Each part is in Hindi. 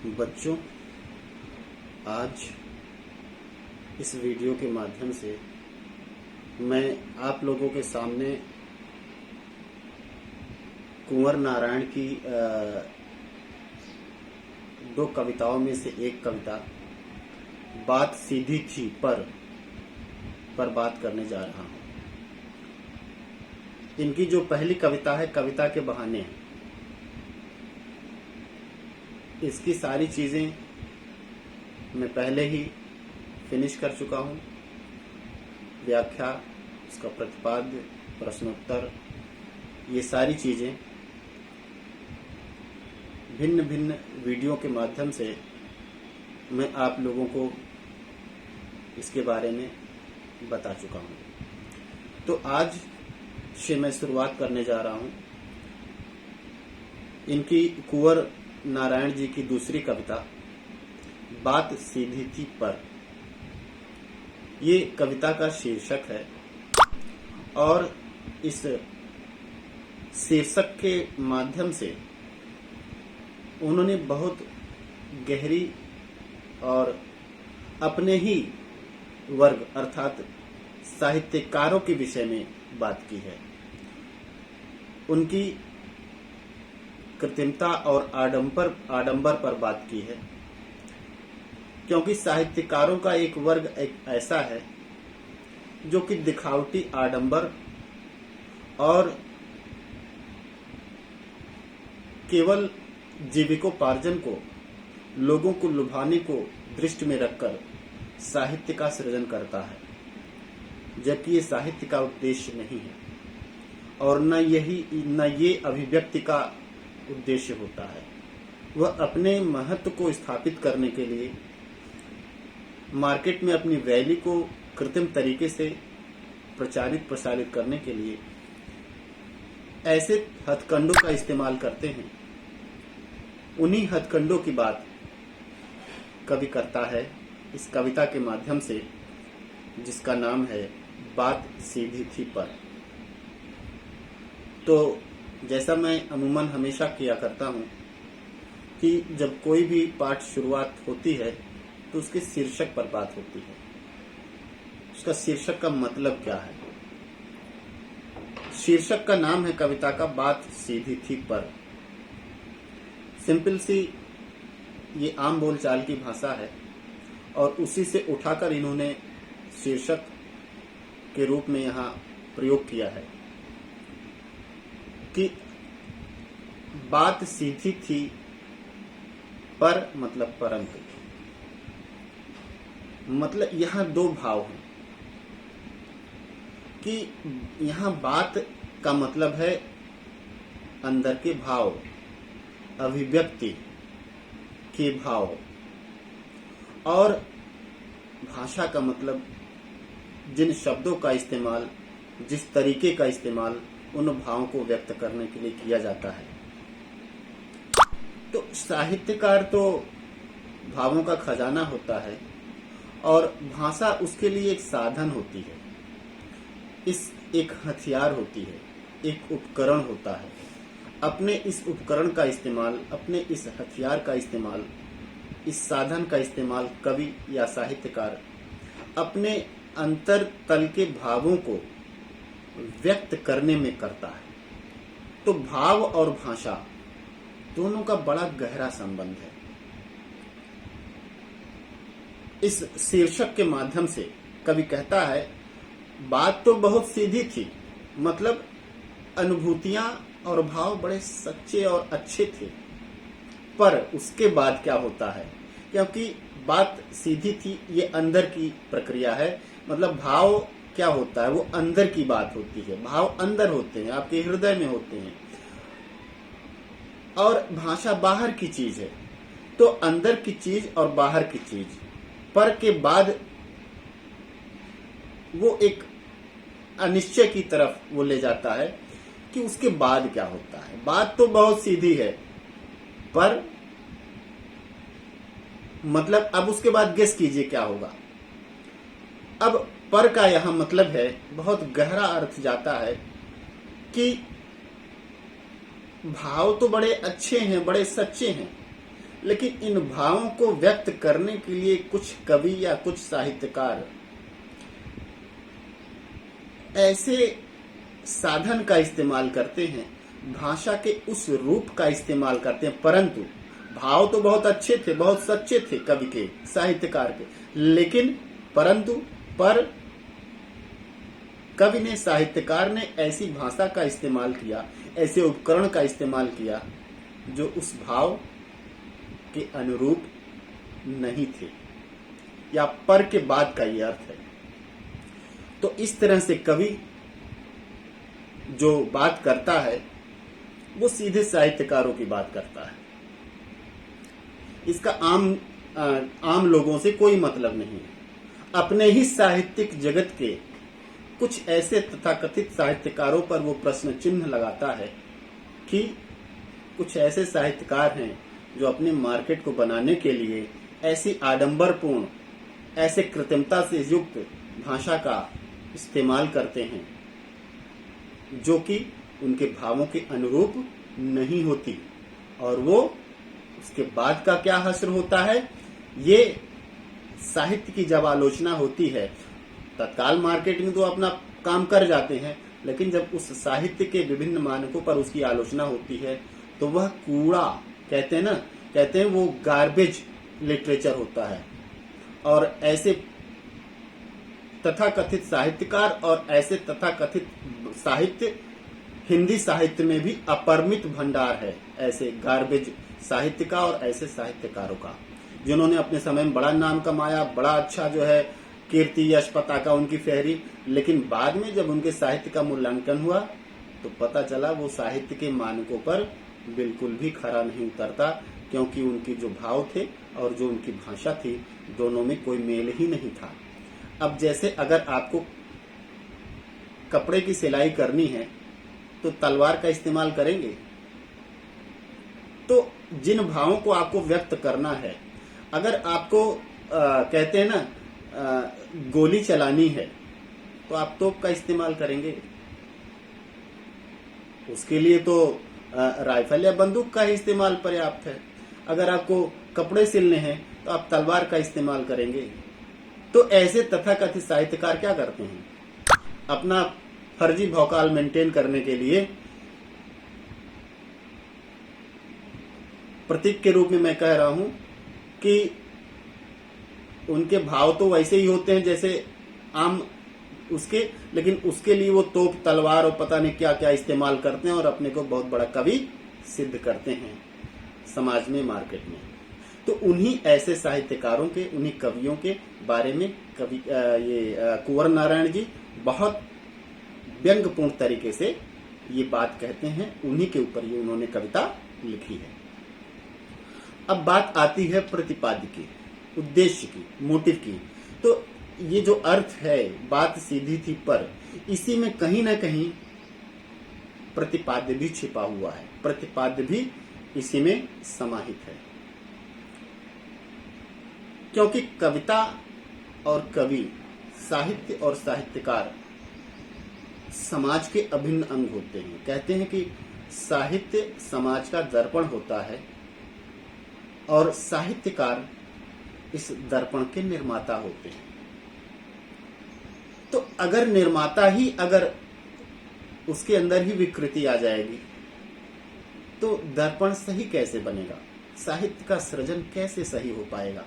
बच्चों, आज इस वीडियो के माध्यम से मैं आप लोगों के सामने कुंवर नारायण की दो कविताओं में से एक कविता बात सीधी थी पर बात करने जा रहा हूं। इनकी जो पहली कविता है कविता के बहाने, इसकी सारी चीजें मैं पहले ही फिनिश कर चुका हूं। व्याख्या, उसका प्रतिपाद्य, प्रश्नोत्तर, ये सारी चीजें भिन्न भिन्न वीडियो के माध्यम से मैं आप लोगों को इसके बारे में बता चुका हूं। तो आज से मैं शुरुआत करने जा रहा हूं इनकी कुंवर नारायण जी की दूसरी कविता बात सीधी थी पर। ये कविता का शीर्षक है और इस शीर्षक के माध्यम से उन्होंने बहुत गहरी और अपने ही वर्ग अर्थात साहित्यकारों के विषय में बात की है। उनकी कृत्रिमता और आडंबर पर बात की है, क्योंकि साहित्यकारों का एक वर्ग एक ऐसा है जो कि दिखावटी आडंबर और केवल जीविकोपार्जन को, लोगों को लुभाने को दृष्टि में रखकर साहित्य का सृजन करता है, जबकि ये साहित्य का उद्देश्य नहीं है और न ये अभिव्यक्ति का उद्देश्य होता है। वह अपने महत्व को स्थापित करने के लिए मार्केट में अपनी वैल्यू को कृत्रिम तरीके से प्रसारित करने के लिए ऐसे हथकंडों का इस्तेमाल करते हैं। उन्हीं हथकंडों की बात कवि करता है इस कविता के माध्यम से, जिसका नाम है बात सीधी थी पर। तो जैसा मैं अमूमन हमेशा किया करता हूं कि जब कोई भी पाठ शुरुआत होती है तो उसके शीर्षक पर बात होती है। उसका शीर्षक का मतलब क्या है? शीर्षक का नाम है कविता का बात सीधी थी पर। सिंपल सी ये आम बोलचाल की भाषा है और उसी से उठाकर इन्होंने शीर्षक के रूप में यहाँ प्रयोग किया है कि बात सीधी थी पर मतलब परंतु। मतलब यहाँ दो भाव हैं कि यहाँ बात का मतलब है अंदर के भाव, अभिव्यक्ति के भाव, और भाषा का मतलब जिन शब्दों का इस्तेमाल, जिस तरीके का इस्तेमाल उन भावों को व्यक्त करने के लिए किया जाता है। तो साहित्यकार तो भावों का खजाना होता है और भाषा उसके लिए एक साधन होती है, एक हथियार होती है, एक उपकरण होता है। अपने इस उपकरण का इस्तेमाल, अपने इस हथियार का इस्तेमाल, इस साधन का इस्तेमाल कवि या साहित्यकार अपने अंतर तल के भावों को व्यक्त करने में करता है। तो भाव और भाषा दोनों का बड़ा गहरा संबंध है। इस शीर्षक के माध्यम से कवि कहता है बात तो बहुत सीधी थी, मतलब अनुभूतियां और भाव बड़े सच्चे और अच्छे थे, पर उसके बाद क्या होता है? क्योंकि बात सीधी थी, ये अंदर की प्रक्रिया है। मतलब भाव क्या होता है? वो अंदर की बात होती है। भाव अंदर होते हैं, आपके हृदय में होते हैं, और भाषा बाहर की चीज है। तो अंदर की चीज और बाहर की चीज पर के बाद वो एक अनिश्चय की तरफ वो ले जाता है कि उसके बाद क्या होता है। बात तो बहुत सीधी है पर मतलब अब उसके बाद गेस कीजिए क्या होगा। अब पर का यहां मतलब है, बहुत गहरा अर्थ जाता है कि भाव तो बड़े अच्छे हैं, बड़े सच्चे हैं, लेकिन इन भावों को व्यक्त करने के लिए कुछ कवि या कुछ साहित्यकार ऐसे साधन का इस्तेमाल करते हैं, भाषा के उस रूप का इस्तेमाल करते हैं, परंतु भाव तो बहुत अच्छे थे, बहुत सच्चे थे कवि के, साहित्यकार के, लेकिन परंतु पर कवि ने, साहित्यकार ने ऐसी भाषा का इस्तेमाल किया, ऐसे उपकरण का इस्तेमाल किया जो उस भाव के अनुरूप नहीं थे, या पर के बाद का ये अर्थ है। तो इस तरह से कवि जो बात करता है वो सीधे साहित्यकारों की बात करता है। इसका आम लोगों से कोई मतलब नहीं है। अपने ही साहित्यिक जगत के कुछ ऐसे तथाकथित साहित्यकारों पर वो प्रश्न चिन्ह लगाता है कि कुछ ऐसे साहित्यकार हैं जो अपने मार्केट को बनाने के लिए ऐसी आडंबरपूर्ण, ऐसे कृत्रिमता से युक्त भाषा का इस्तेमाल करते हैं जो कि उनके भावों के अनुरूप नहीं होती, और वो उसके बाद का क्या हश्र होता है। ये साहित्य की जब आलोचना होती है, तत्काल मार्केटिंग तो अपना काम कर जाते हैं, लेकिन जब उस साहित्य के विभिन्न मानकों पर उसकी आलोचना होती है तो वह कूड़ा, कहते हैं वो गार्बेज लिटरेचर होता है। और ऐसे तथाकथित साहित्यकार और ऐसे तथाकथित साहित्य हिंदी साहित्य में भी अपरिमित भंडार है, ऐसे गार्बेज साहित्य का और ऐसे साहित्यकारों का, जिन्होंने अपने समय में बड़ा नाम कमाया, बड़ा अच्छा जो है कीर्ति यश पताका उनकी फहरी, लेकिन बाद में जब उनके साहित्य का मूल्यांकन हुआ तो पता चला वो साहित्य के मानकों पर बिल्कुल भी खरा नहीं उतरता, क्योंकि उनकी जो भाव थे और जो उनकी भाषा थी, दोनों में कोई मेल ही नहीं था। अब जैसे अगर आपको कपड़े की सिलाई करनी है तो तलवार का इस्तेमाल करेंगे। तो जिन भावों को आपको व्यक्त करना है, अगर आपको कहते हैं ना गोली चलानी है तो आप तोप का इस्तेमाल करेंगे, उसके लिए तो राइफल या बंदूक का ही इस्तेमाल पर्याप्त है। अगर आपको कपड़े सिलने हैं तो आप तलवार का इस्तेमाल करेंगे। तो ऐसे तथाकथित साहित्यकार क्या करते हैं, अपना फर्जी भौकाल मेंटेन करने के लिए प्रतीक के रूप में मैं कह रहा हूं कि उनके भाव तो वैसे ही होते हैं जैसे आम उसके, लेकिन उसके लिए वो तोप तलवार और पता नहीं क्या क्या इस्तेमाल करते हैं और अपने को बहुत बड़ा कवि सिद्ध करते हैं समाज में, मार्केट में। तो उन्हीं ऐसे साहित्यकारों के, उन्हीं कवियों के बारे में कुंवर नारायण जी बहुत व्यंग्यपूर्ण तरीके से ये बात कहते हैं। उन्हीं के ऊपर ये उन्होंने कविता लिखी है। अब बात आती है प्रतिपाद्य की, उद्देश्य की, मोटिव की। तो ये जो अर्थ है, बात सीधी थी, पर इसी में कहीं ना कहीं प्रतिपाद्य भी छिपा हुआ है, प्रतिपाद्य भी इसी में समाहित है। क्योंकि कविता और कवि, साहित्य और साहित्यकार समाज के अभिन्न अंग होते हैं। कहते हैं कि साहित्य समाज का दर्पण होता है और साहित्यकार इस दर्पण के निर्माता होते हैं। तो अगर निर्माता ही, अगर उसके अंदर ही विकृति आ जाएगी तो दर्पण सही कैसे बनेगा, साहित्य का सृजन कैसे सही हो पाएगा।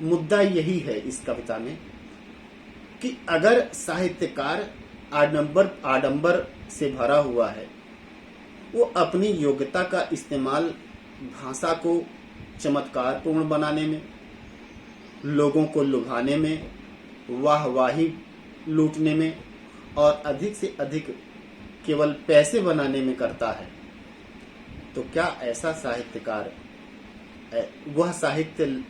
मुद्दा यही है इस कविता में कि अगर साहित्यकार आडंबर से भरा हुआ है, वो अपनी योग्यता का इस्तेमाल भाषा को चमत्कारपूर्ण बनाने में, लोगों को लुभाने में, वाहवाही लूटने में और अधिक से अधिक केवल पैसे बनाने में करता है, तो क्या ऐसा साहित्यकार वह साहित्य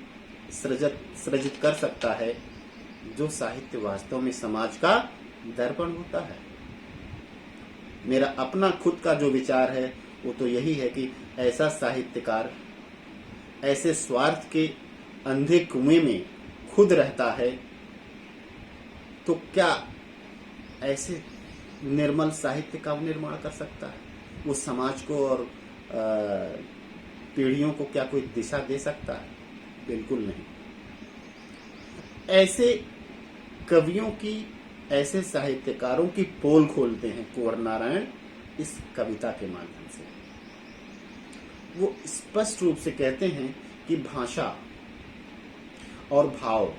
सृजित कर सकता है जो साहित्य वास्तव में समाज का दर्पण होता है। मेरा अपना खुद का जो विचार है वो तो यही है कि ऐसा साहित्यकार ऐसे स्वार्थ के अंधे कुएं में खुद रहता है, तो क्या ऐसे निर्मल साहित्य का निर्माण कर सकता है। वो समाज को और पीढ़ियों को क्या कोई दिशा दे सकता है? बिल्कुल नहीं। ऐसे कवियों की, ऐसे साहित्यकारों की पोल खोलते हैं कुंवर नारायण इस कविता के माध्यम से। वो स्पष्ट रूप से कहते हैं कि भाषा और भाव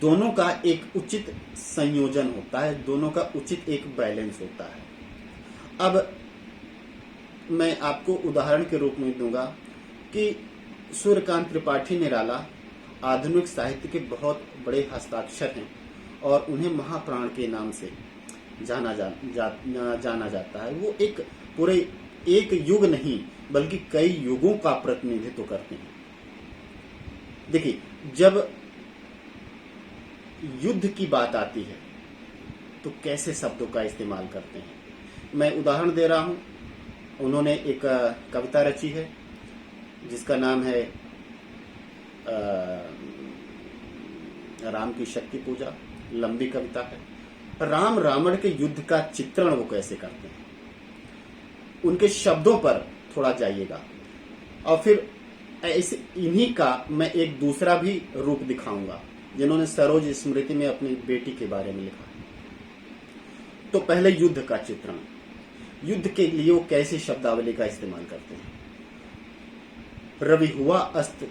दोनों का एक उचित संयोजन होता है, दोनों का उचित एक बैलेंस होता है। अब मैं आपको उदाहरण के रूप में दूंगा कि सूर्यकांत त्रिपाठी निराला आधुनिक साहित्य के बहुत बड़े हस्ताक्षर हैं और उन्हें महाप्राण के नाम से जाना जाता है। वो एक पूरे एक युग नहीं बल्कि कई युगों का प्रतिनिधित्व करते हैं। देखिए, जब युद्ध की बात आती है तो कैसे शब्दों का इस्तेमाल करते हैं। मैं उदाहरण दे रहा हूं। उन्होंने एक कविता रची है जिसका नाम है राम की शक्ति पूजा। लंबी कविता है। राम रावण के युद्ध का चित्रण वो कैसे करते हैं, उनके शब्दों पर थोड़ा जाइएगा और फिर ऐसे इन्हीं का मैं एक दूसरा भी रूप दिखाऊंगा जिन्होंने सरोज स्मृति में अपनी बेटी के बारे में लिखा। तो पहले युद्ध का चित्रण, युद्ध के लिए वो कैसी शब्दावली का इस्तेमाल करते हैं। रवि हुआ अस्त,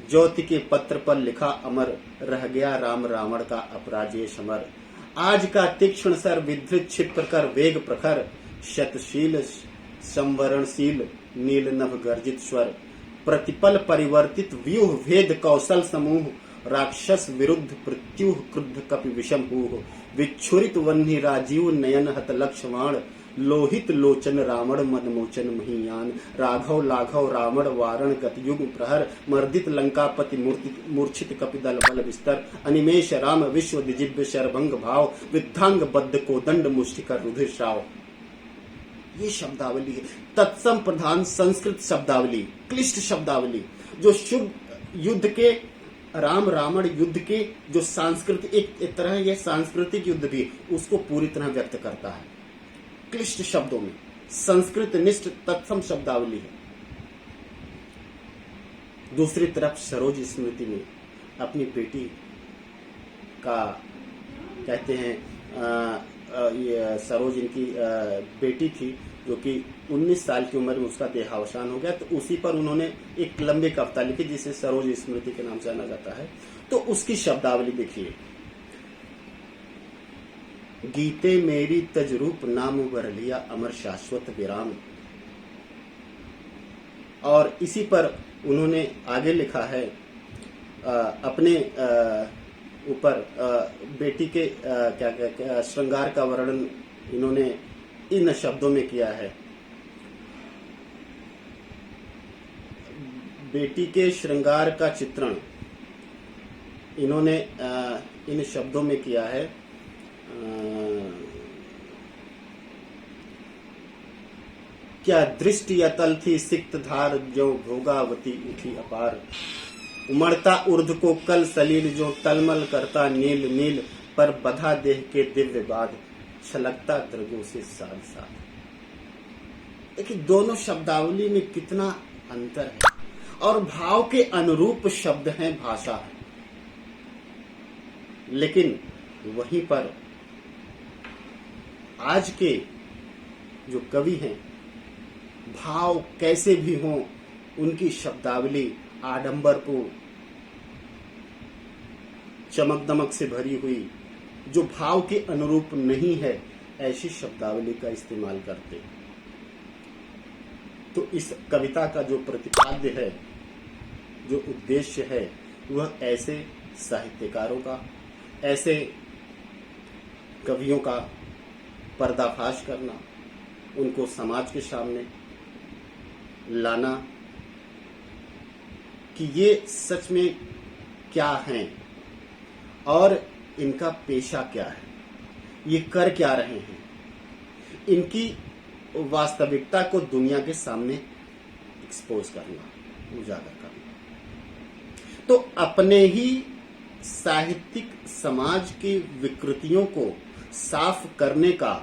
ज्योति के पत्र पर लिखा अमर, रह गया राम रावण का अपराजेय समर। आज का तीक्ष्ण सर विधृत क्षिप्र कर वेग प्रखर, शतशील संवरणशील नील नभ गर्जित स्वर। प्रतिपल परिवर्तित व्यूह भेद कौशल समूह, राक्षस विरुद्ध प्रत्युह क्रुद्ध कपि विषम हूह। विच्छुरित वह्नि राजीव नयन हत लक्ष्मण, लोहित लोचन रावण मदमोचन महीयान। राघव लाघव रावण वारण गतयुग प्रहर, मर्दित लंकापति मूर्छित कपिदल बल विस्तर। अनिमेष राम विश्व दिजिव्य शरभंग भाव, विद्धांग बद्ध को दंड मुष्टिकर रुधिर श्राव। ये शब्दावली है, तत्सम प्रधान संस्कृत शब्दावली, क्लिष्ट शब्दावली, जो शुभ युद्ध के, राम रावण युद्ध के जो सांस्कृतिक एक तरह यह सांस्कृतिक युद्ध भी उसको पूरी तरह व्यक्त करता है क्लिष्ट शब्दों में। संस्कृत निष्ठ तत्सम शब्दावली है। दूसरी तरफ सरोज स्मृति में अपनी बेटी का कहते हैं, ये सरोज इनकी बेटी थी जो कि 19 साल की उम्र में उसका देहावसान हो गया। तो उसी पर उन्होंने एक लंबी कविता लिखी जिसे सरोज स्मृति के नाम से जाना जाता है। तो उसकी शब्दावली देखिए। गीते मेरी तजरूप नाम वर लिया अमर शाश्वत विराम। और इसी पर उन्होंने आगे लिखा है अपने ऊपर बेटी के क्या श्रृंगार का वर्णन इन्होंने इन शब्दों में किया है। बेटी के श्रृंगार का चित्रण इन्होंने इन शब्दों में किया है। क्या दृष्टि अतल थी सिक्त धार, जो भोगावती उठी अपार। उमड़ता उर्ध को कल सलील, जो तलमल करता नील नील। पर बधा देह के दिव्य बाध, छलकता द्रगों से साथ साथ। देखिए, दोनों शब्दावली में कितना अंतर है और भाव के अनुरूप शब्द हैं, भाषा है। लेकिन वहीं पर आज के जो कवि हैं, भाव कैसे भी हों, उनकी शब्दावली आडंबरपूर्ण, चमक दमक से भरी हुई, जो भाव के अनुरूप नहीं है, ऐसी शब्दावली का इस्तेमाल करते हैं। तो इस कविता का जो प्रतिपाद्य है, जो उद्देश्य है, वह ऐसे साहित्यकारों का, ऐसे कवियों का पर्दाफाश करना, उनको समाज के सामने लाना कि ये सच में क्या हैं और इनका पेशा क्या है, ये कर क्या रहे हैं, इनकी वास्तविकता को दुनिया के सामने एक्सपोज करना, उजागर करना। तो अपने ही साहित्यिक समाज की विकृतियों को साफ करने का,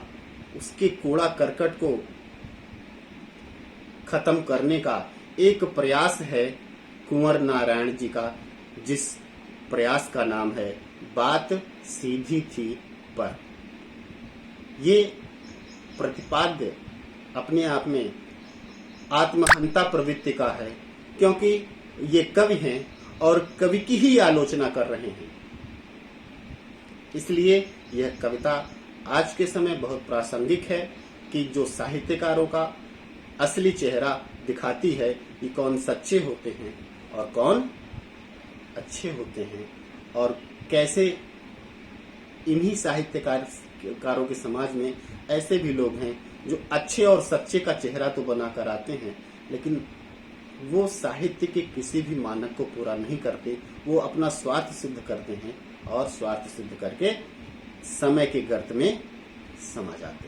उसके कूड़ा करकट को खत्म करने का एक प्रयास है कुंवर नारायण जी का, जिस प्रयास का नाम है बात सीधी थी पर। ये प्रतिपाद्य अपने आप में आत्महंता प्रवृत्ति का है, क्योंकि ये कवि हैं और कवि की ही आलोचना कर रहे हैं। इसलिए यह कविता आज के समय बहुत प्रासंगिक है कि जो साहित्यकारों का असली चेहरा दिखाती है कि कौन सच्चे होते हैं और कौन अच्छे होते हैं, और कैसे इन्हीं साहित्यकारों के समाज में ऐसे भी लोग हैं जो अच्छे और सच्चे का चेहरा तो बनाकर आते हैं, लेकिन वो साहित्य के किसी भी मानक को पूरा नहीं करते। वो अपना स्वार्थ सिद्ध करते हैं और स्वार्थ सिद्ध करके समय के गर्त में समा जाते हैं।